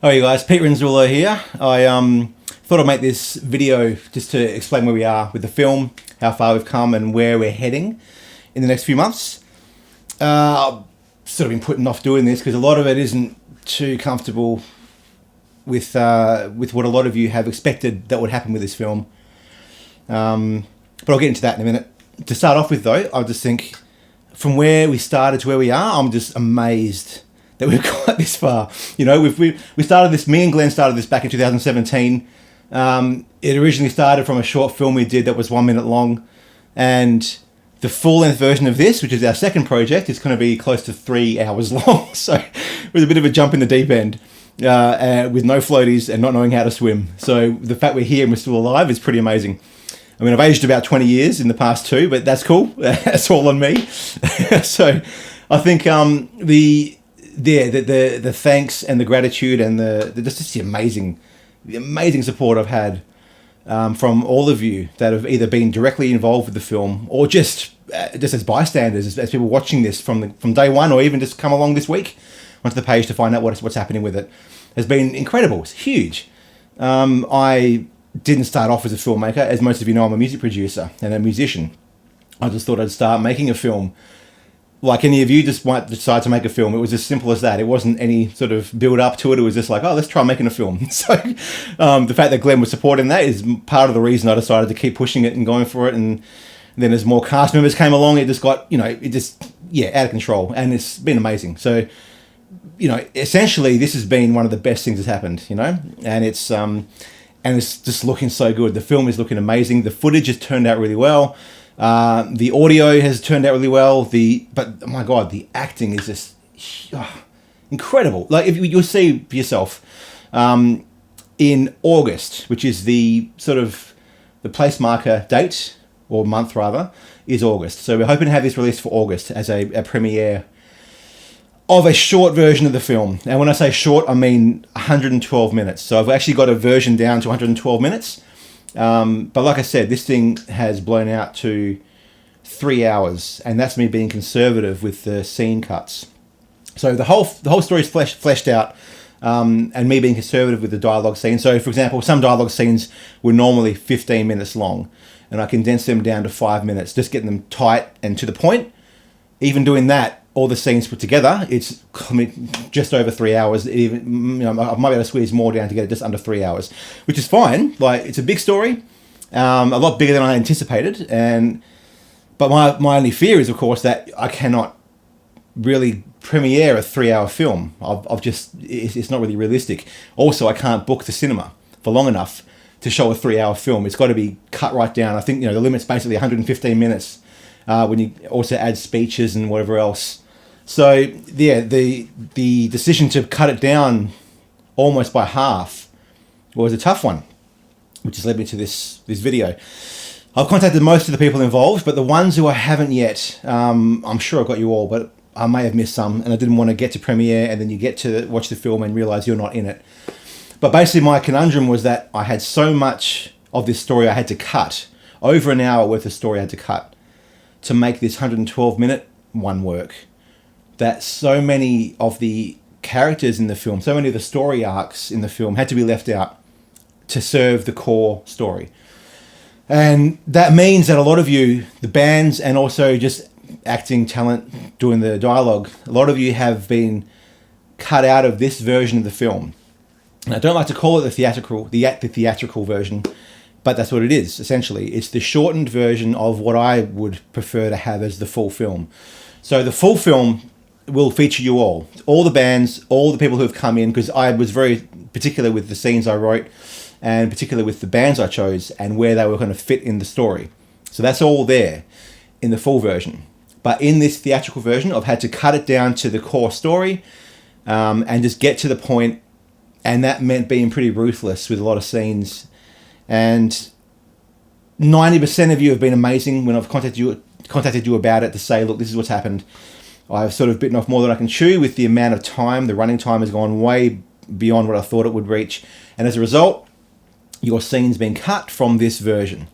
Hi you guys, Pete Renzullo here. I thought I'd make this video just to explain where we are with the film, how far we've come and where we're heading in the next few months. I've sort of been putting off doing this because a lot of it isn't too comfortable with what a lot of you have expected that would happen with this film. But I'll get into that in a minute. To start off with though, I just think from where we started to where we are, I'm just amazed that we've got this far. You know, we started this, me and Glenn started this back in 2017. It originally started from a short film we did that was 1 minute long. And the full-length version of this, which is our second project, is going to be close to 3 hours long. So it was a bit of a jump in the deep end with no floaties and not knowing how to swim. So the fact we're here and we're still alive is pretty amazing. I mean, I've aged about 20 years in the past too, but that's cool. That's all on me. So I think the thanks and the gratitude and just the amazing support I've had from all of you that have either been directly involved with the film or just as bystanders, as people watching this from day one, or even just come along this week onto the page to find out what's happening with it, has been incredible. It's huge. I didn't start off as a filmmaker. As most of you know, I'm a music producer and a musician. I just thought I'd start making a film. Like any of you just might decide to make a film. It was as simple as that. It wasn't any sort of build up to it. It was just like, oh, let's try making a film. So the fact that Glenn was supporting that is part of the reason I decided to keep pushing it and going for it. And then as more cast members came along, it just got, out of control. And it's been amazing. So, essentially this has been one of the best things that's happened, and it's just looking so good. The film is looking amazing. The footage has turned out really well. The audio has turned out really well. But oh my God, the acting is just incredible. Like if you'll see for yourself, in August, which is the sort of the place marker date or month rather, is August. So we're hoping to have this released for August as a premiere of a short version of the film. And when I say short, I mean 112 minutes. So I've actually got a version down to 112 minutes. But like I said, this thing has blown out to 3 hours, and that's me being conservative with the scene cuts. So the whole story is fleshed out, and me being conservative with the dialogue scenes. So for example, some dialogue scenes were normally 15 minutes long, and I condensed them down to 5 minutes, just getting them tight and to the point. Even doing that, all the scenes put together, it's just over 3 hours. Even I might be able to squeeze more down to get it just under 3 hours, which is fine. Like, it's a big story, a lot bigger than I anticipated. But my only fear is, of course, that I cannot really premiere a 3 hour film. It's not really realistic. Also, I can't book the cinema for long enough to show a 3 hour film. It's got to be cut right down. I think the limit's basically 115 minutes. When you also add speeches and whatever else. So yeah, the decision to cut it down almost by half was a tough one, which has led me to this video. I've contacted most of the people involved, but the ones who I haven't yet, I'm sure I've got you all, but I may have missed some, and I didn't want to get to premiere and then you get to watch the film and realize you're not in it. But basically my conundrum was that I had so much of this story I had to cut, over an hour worth of story I had to cut, to make this 112 minute one work, that so many of the characters in the film, so many of the story arcs in the film had to be left out to serve the core story. And that means that a lot of you, the bands and also just acting talent doing the dialogue, a lot of you have been cut out of this version of the film. And I don't like to call it the theatrical version, but that's what it is, essentially. It's the shortened version of what I would prefer to have as the full film. So the full film will feature you all the bands, all the people who have come in, because I was very particular with the scenes I wrote and particular with the bands I chose and where they were going to fit in the story. So that's all there in the full version. But in this theatrical version, I've had to cut it down to the core story and just get to the point, and that meant being pretty ruthless with a lot of scenes. And 90% of you have been amazing when I've contacted you about it to say, look, this is what's happened. I've sort of bitten off more than I can chew with the amount of time. The running time has gone way beyond what I thought it would reach. And as a result, your scene's been cut from this version.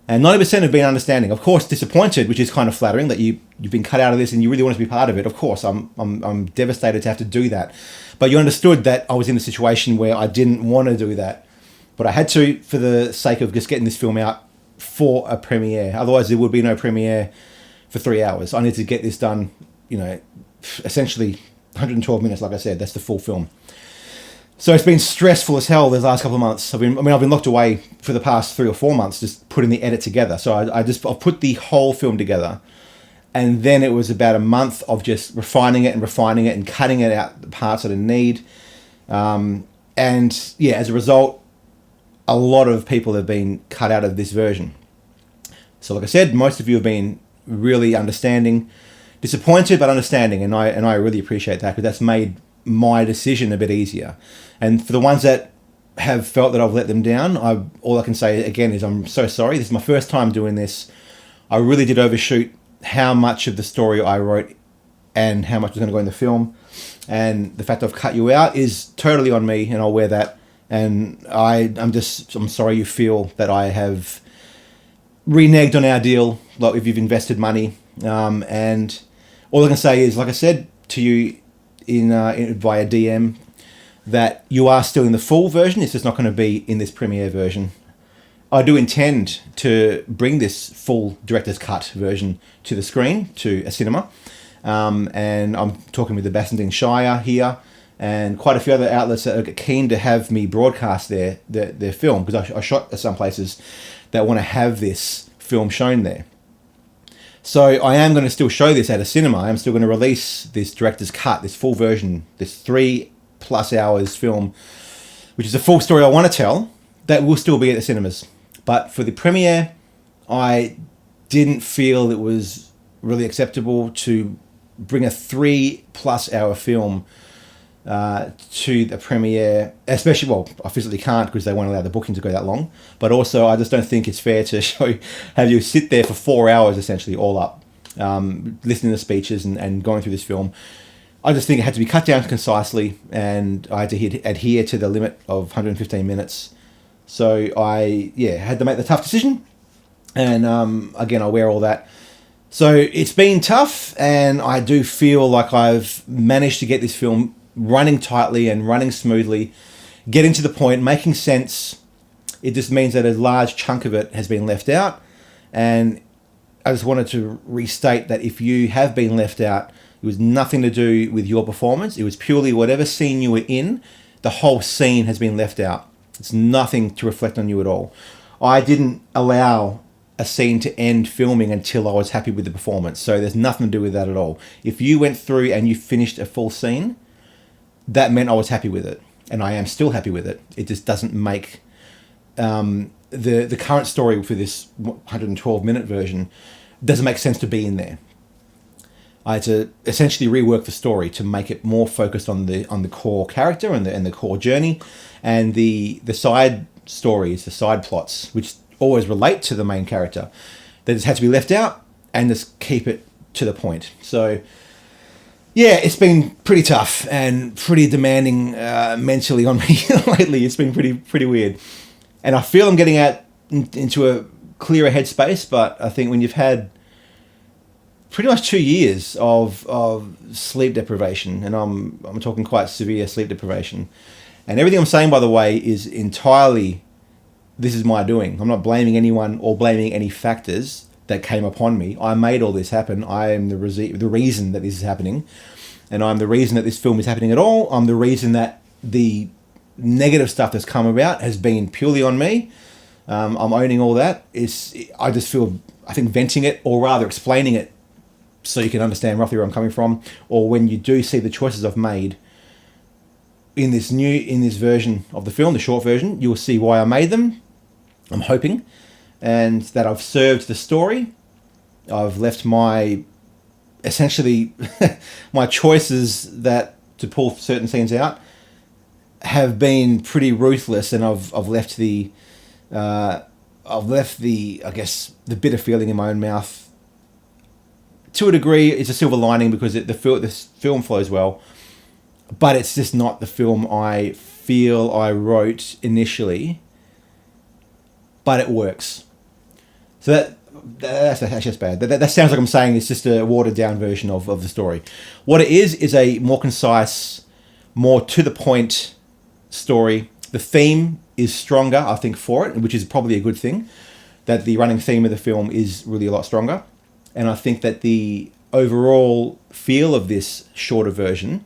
And 90% have been understanding. Of course, disappointed, which is kind of flattering that you've been cut out of this and you really want to be part of it. Of course, I'm devastated to have to do that. But you understood that I was in a situation where I didn't want to do that. But I had to, for the sake of just getting this film out for a premiere. Otherwise, there would be no premiere for 3 hours. I need to get this done, essentially 112 minutes, like I said. That's the full film. So it's been stressful as hell these last couple of months. I've been locked away for the past 3 or 4 months just putting the edit together. So I've put the whole film together, and then it was about a month of just refining it and cutting it out the parts that I need. And yeah, as a result, a lot of people have been cut out of this version. So like I said, most of you have been really understanding, disappointed but understanding, and I really appreciate that, because that's made my decision a bit easier. And for the ones that have felt that I've let them down, all I can say again is I'm so sorry. This is my first time doing this. I really did overshoot how much of the story I wrote and how much was going to go in the film, and the fact I've cut you out is totally on me, and I'll wear that. And I'm sorry you feel that I have reneged on our deal, like if you've invested money. And all I can say is, like I said to you in via DM, that you are still in the full version. It's just not going to be in this premiere version. I do intend to bring this full director's cut version to the screen, to a cinema. And I'm talking with the Bassendean Shire here, and quite a few other outlets that are keen to have me broadcast their film, because I shot at some places that want to have this film shown there. So I am going to still show this at a cinema. I'm still going to release this director's cut, this full version, this 3+ hours film, which is a full story I want to tell, that will still be at the cinemas. But for the premiere, I didn't feel it was really acceptable to bring a 3+ hour have to the premiere, especially, well, I physically can't because they won't allow the booking to go that long, but also I just don't think it's fair to have you sit there for 4 hours essentially all up, listening to speeches and going through this film. I just think it had to be cut down concisely, and I had to adhere to the limit of 115 minutes. So I had to make the tough decision, and again, I wear all that. So it's been tough, and I do feel like I've managed to get this film running tightly and running smoothly, getting to the point, making sense. It just means that a large chunk of it has been left out. And I just wanted to restate that if you have been left out, it was nothing to do with your performance. It was purely whatever scene you were in, the whole scene has been left out. It's nothing to reflect on you at all. I didn't allow a scene to end filming until I was happy with the performance. So there's nothing to do with that at all. If you went through and you finished a full scene, that meant I was happy with it, and I am still happy with it. It just doesn't make the current story for this 112-minute version doesn't make sense to be in there. I had to essentially rework the story to make it more focused on the core character and the core journey, and the side stories, the side plots, which always relate to the main character. They just had to be left out and just keep it to the point. So yeah, it's been pretty tough and pretty demanding mentally on me lately. It's been pretty weird. And I feel I'm getting into a clearer headspace, but I think when you've had pretty much 2 years of sleep deprivation, and I'm talking quite severe sleep deprivation, and everything I'm saying, by the way, is entirely, this is my doing. I'm not blaming anyone or blaming any factors that came upon me. I made all this happen. I am the reason that this is happening, and I'm the reason that this film is happening at all. I'm the reason that the negative stuff that's come about has been purely on me. I'm owning all that. I just feel, I think, venting it, or rather explaining it so you can understand roughly where I'm coming from, or when you do see the choices I've made in this version of the film, the short version, you'll see why I made them, I'm hoping, and that I've served the story. I've left essentially my choices that to pull certain scenes out have been pretty ruthless, and I've left the I guess the bitter feeling in my own mouth. To a degree, it's a silver lining because the film flows well, but it's just not the film I feel I wrote initially. But it works. So that's bad. That sounds like I'm saying it's just a watered down version of the story. What it is a more concise, more to the point story. The theme is stronger, I think, for it, which is probably a good thing. That the running theme of the film is really a lot stronger. And I think that the overall feel of this shorter version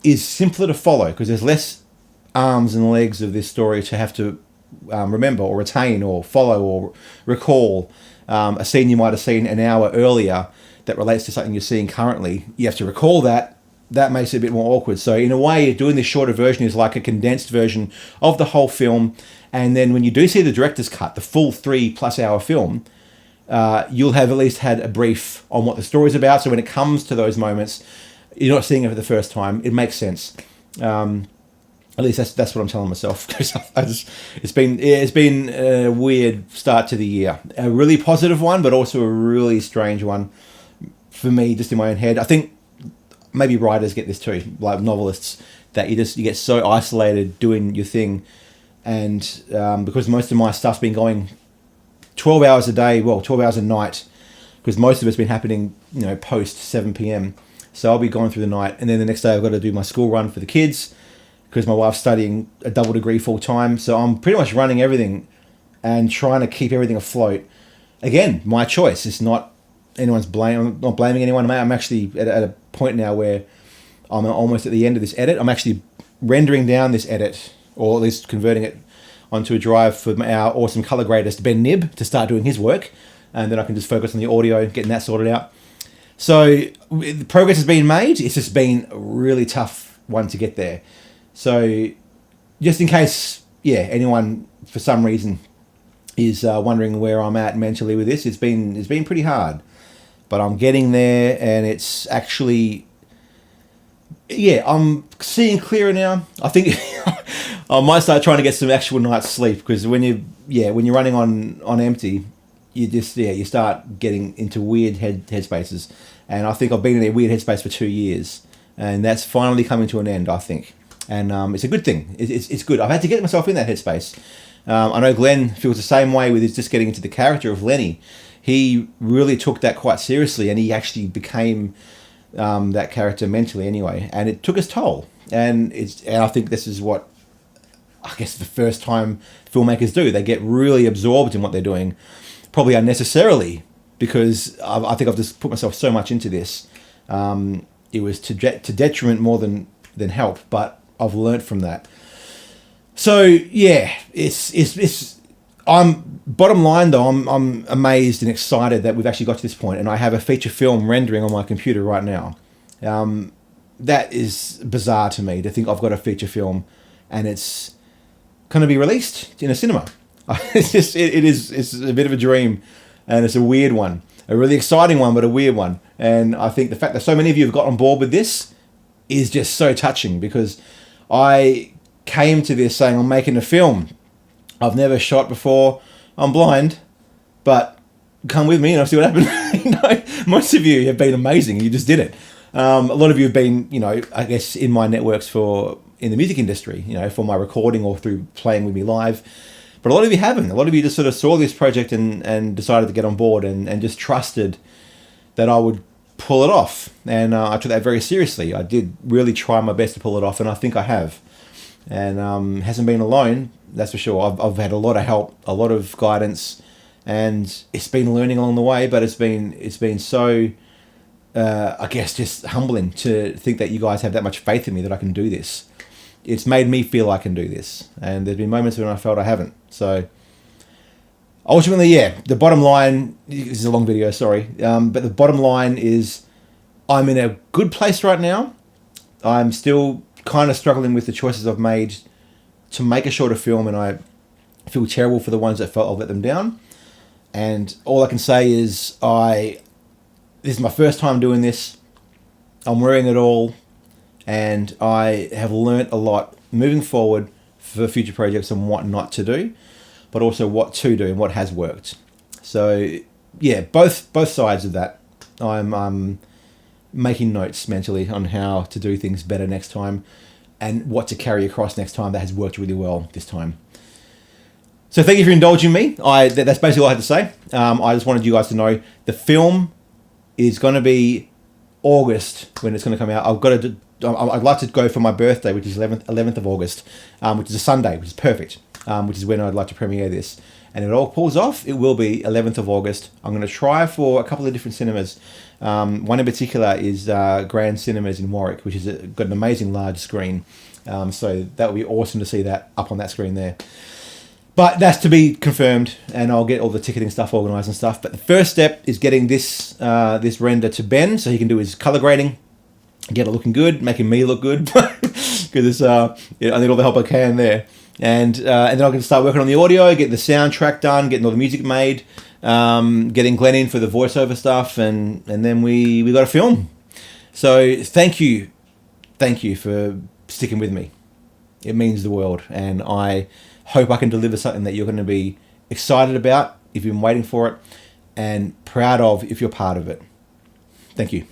is simpler to follow because there's less arms and legs of this story to have to remember or retain or follow or recall. A scene you might have seen an hour earlier that relates to something you're seeing currently. You have to recall that. That makes it a bit more awkward. So in a way, doing this shorter version is like a condensed version of the whole film. And then when you do see the director's cut, the full 3+ hour film, you'll have at least had a brief on what the story's about. So when it comes to those moments, you're not seeing it for the first time. It makes sense. At least that's what I'm telling myself. Because it's been a weird start to the year. A really positive one, but also a really strange one for me, just in my own head. I think maybe writers get this too, like novelists, that you get so isolated doing your thing, and because most of my stuff's been going 12 hours a day, 12 hours a night, because most of it's been happening, post 7 p.m. So I'll be going through the night, and then the next day I've got to do my school run for the kids, because my wife's studying a double degree full time. So I'm pretty much running everything and trying to keep everything afloat. Again, my choice. It's not anyone's blame. I'm not blaming anyone. I'm actually at a point now where I'm almost at the end of this edit. I'm actually rendering down this edit, or at least converting it onto a drive for our awesome color gradist, Ben Nib, to start doing his work. And then I can just focus on the audio, getting that sorted out. So the progress has been made. It's just been a really tough one to get there. So just in case, anyone for some reason is wondering where I'm at mentally with this, it's been pretty hard, but I'm getting there, and it's actually, I'm seeing clearer now. I think I might start trying to get some actual night's sleep, because when you're running on empty, you start getting into weird headspaces, and I think I've been in a weird headspace for 2 years, and that's finally coming to an end, I think. And it's a good thing. It's good. I've had to get myself in that headspace. I know Glenn feels the same way with his just getting into the character of Lenny. He really took that quite seriously, and he actually became that character mentally anyway. And it took his toll. And I think this is what, I guess, the first time filmmakers do. They get really absorbed in what they're doing, probably unnecessarily, because I think I've just put myself so much into this. It was to detriment more than help, but I've learnt from that. So it's I'm bottom line though, I'm amazed and excited that we've actually got to this point, and I have a feature film rendering on my computer right now. That is bizarre to me, to think I've got a feature film and it's going to be released in a cinema. It's a bit of a dream, and it's a weird one, a really exciting one, but a weird one. And I think the fact that so many of you have got on board with this is just so touching, because I came to this saying I'm making a film. I've never shot before. I'm blind, but come with me and I'll see what happens. Most of you have been amazing. You just did it. A lot of you have been, I guess, in my networks in the music industry, for my recording or through playing with me live. But a lot of you haven't. A lot of you just sort of saw this project and decided to get on board and just trusted that I would pull it off. And I took that very seriously. I did really try my best to pull it off, and I think I have. And hasn't been alone, that's for sure. I've had a lot of help, a lot of guidance, and it's been learning along the way, but it's been so, I guess, just humbling to think that you guys have that much faith in me that I can do this. It's made me feel I can do this, and there's been moments when I felt I haven't. So ultimately, the bottom line, this is a long video, sorry, but the bottom line is I'm in a good place right now. I'm still kind of struggling with the choices I've made to make a shorter film, and I feel terrible for the ones that felt I've let them down. And all I can say is this is my first time doing this. I'm wearing it all, and I have learnt a lot moving forward for future projects on what not to do, but also what to do and what has worked. So both sides of that. I'm making notes mentally on how to do things better next time, and what to carry across next time that has worked really well this time. So thank you for indulging me. That's basically all I had to say. I just wanted you guys to know the film is going to be August when it's going to come out. I'd like to go for my birthday, which is 11th of August, which is a Sunday, which is perfect, which is when I'd like to premiere this. And if it all pulls off, it will be 11th of August. I'm going to try for a couple of different cinemas. One in particular is Grand Cinemas in Warwick, which has got an amazing large screen. So that would be awesome to see that up on that screen there. But that's to be confirmed, and I'll get all the ticketing stuff organised and stuff. But the first step is getting this render to Ben so he can do his colour grading, get it looking good, making me look good, because I need all the help I can there. And then I can start working on the audio, getting the soundtrack done, getting all the music made, getting Glenn in for the voiceover stuff, and then we got a film. So thank you for sticking with me. It means the world, and I hope I can deliver something that you're going to be excited about if you've been waiting for it, and proud of if you're part of it. Thank you.